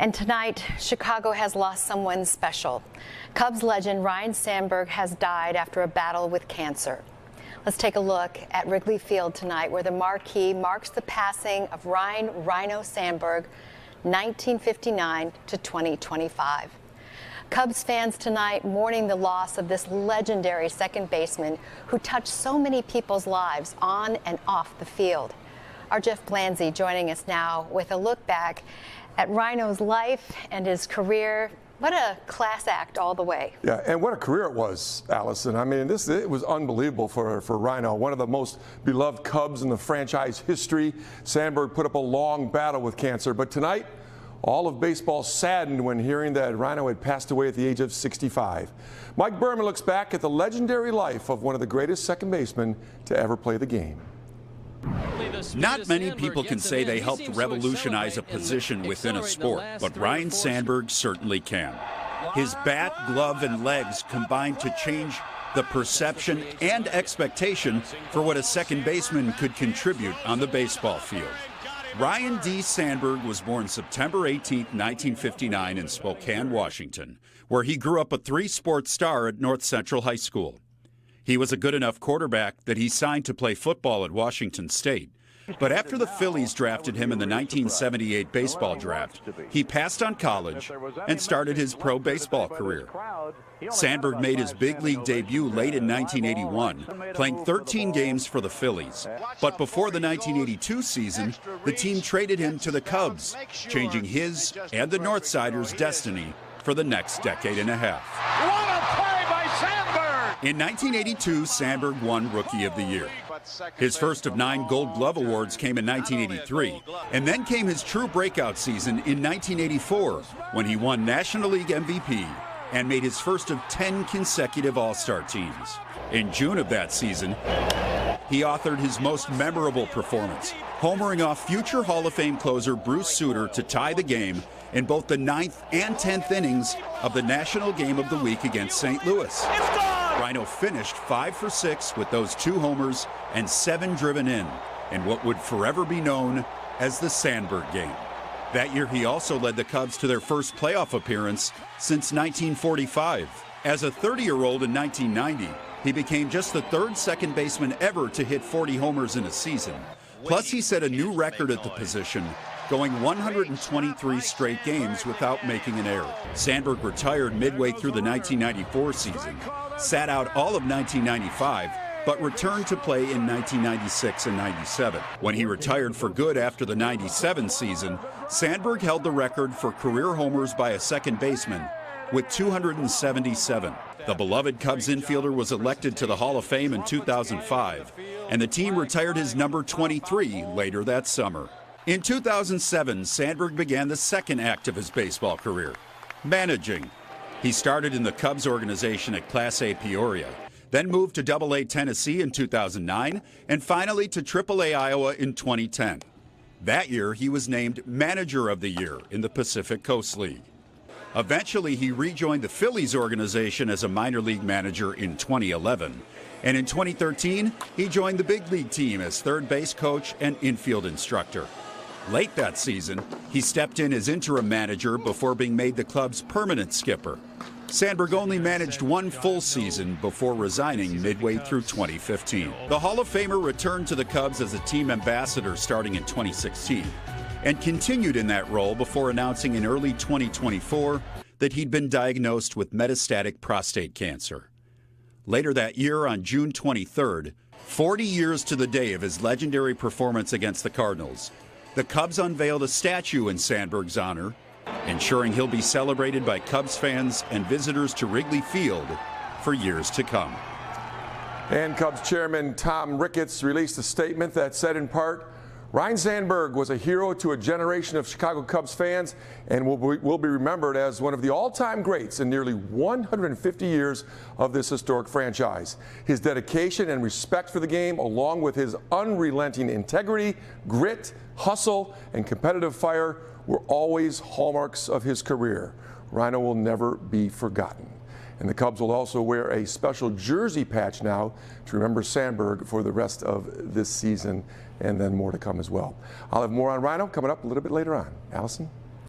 And tonight, Chicago has lost someone special. Cubs legend Ryne Sandberg has died after a battle with cancer. Let's take a look at Wrigley Field tonight, where the marquee marks the passing of Ryne Sandberg, 1959 to 2025. Cubs fans tonight mourning the loss of this legendary second baseman who touched so many people's lives on and off the field. Our Jeff Blanzy joining us now with a look back at Ryno's life and his career. What a class act all the way. Yeah, and what a career it was, Allison. I mean, it was unbelievable for Ryno, one of the most beloved Cubs in the franchise history. Sandberg put up a long battle with cancer, but tonight, all of baseball saddened when hearing that Ryno had passed away at the age of 65. Mike Berman looks back at the legendary life of one of the greatest second basemen to ever play the game. Not many people can say they helped revolutionize a position within a sport, but Ryne Sandberg certainly can. His bat, glove, and legs combined to change the perception and expectation for what a second baseman could contribute on the baseball field. Ryne D. Sandberg was born September 18, 1959 in Spokane, Washington, where he grew up a three-sport star at North Central High School. He was a good enough quarterback that he signed to play football at Washington State. But after the Phillies drafted him in the 1978 baseball draft, he passed on college and started his pro baseball career. Sandberg made his big league debut late in 1981, playing 13 games for the Phillies. But before the 1982 season, the team traded him to the Cubs, changing his and the Northsiders' destiny for the next decade and a half. What a play by Sandberg! In 1982, Sandberg won Rookie of the Year. His first of 9 Gold Glove awards came in 1983, and then came his true breakout season in 1984, when he won National League MVP and made his first of 10 consecutive All-Star teams. In June of that season, he authored his most memorable performance, homering off future Hall of Fame closer Bruce Sutter to tie the game in both the 9th and 10th innings of the National Game of the Week against St. Louis. Ryno finished 5 for 6 with those 2 homers and 7 driven in what would forever be known as the Sandberg game. That year, he also led the Cubs to their first playoff appearance since 1945. As a 30-year-old in 1990, he became just the 3rd second baseman ever to hit 40 homers in a season. Plus, he set a new record at the position, going 123 straight games without making an error. Sandberg retired midway through the 1994 season, sat out all of 1995, but returned to play in 1996 and 97. When he retired for good after the 97 season, Sandberg held the record for career homers by a second baseman with 277. The beloved Cubs infielder was elected to the Hall of Fame in 2005, and the team retired his number 23 later that summer. In 2007, Sandberg began the second act of his baseball career, managing. He started in the Cubs organization at Class A Peoria, then moved to Double-A Tennessee in 2009, and finally to Triple-A Iowa in 2010. That year, he was named Manager of the Year in the Pacific Coast League. Eventually, he rejoined the Phillies organization as a minor league manager in 2011. And in 2013, he joined the big league team as third base coach and infield instructor. Late that season, he stepped in as interim manager before being made the club's permanent skipper. Sandberg only managed 1 full season before resigning midway through 2015. The Hall of Famer returned to the Cubs as a team ambassador starting in 2016 and continued in that role before announcing in early 2024 that he'd been diagnosed with metastatic prostate cancer. Later that year, on June 23rd, 40 years to the day of his legendary performance against the Cardinals, the Cubs unveiled a statue in Sandberg's honor, ensuring he'll be celebrated by Cubs fans and visitors to Wrigley Field for years to come. And Cubs chairman Tom Ricketts released a statement that said in part, Ryne Sandberg was a hero to a generation of Chicago Cubs fans and will be remembered as one of the all-time greats in nearly 150 years of this historic franchise. His dedication and respect for the game, along with his unrelenting integrity, grit, hustle, and competitive fire, were always hallmarks of his career. Ryno will never be forgotten. And the Cubs will also wear a special jersey patch now to remember Sandberg for the rest of this season, and then more to come as well. I'll have more on Ryno coming up a little bit later on. Allison?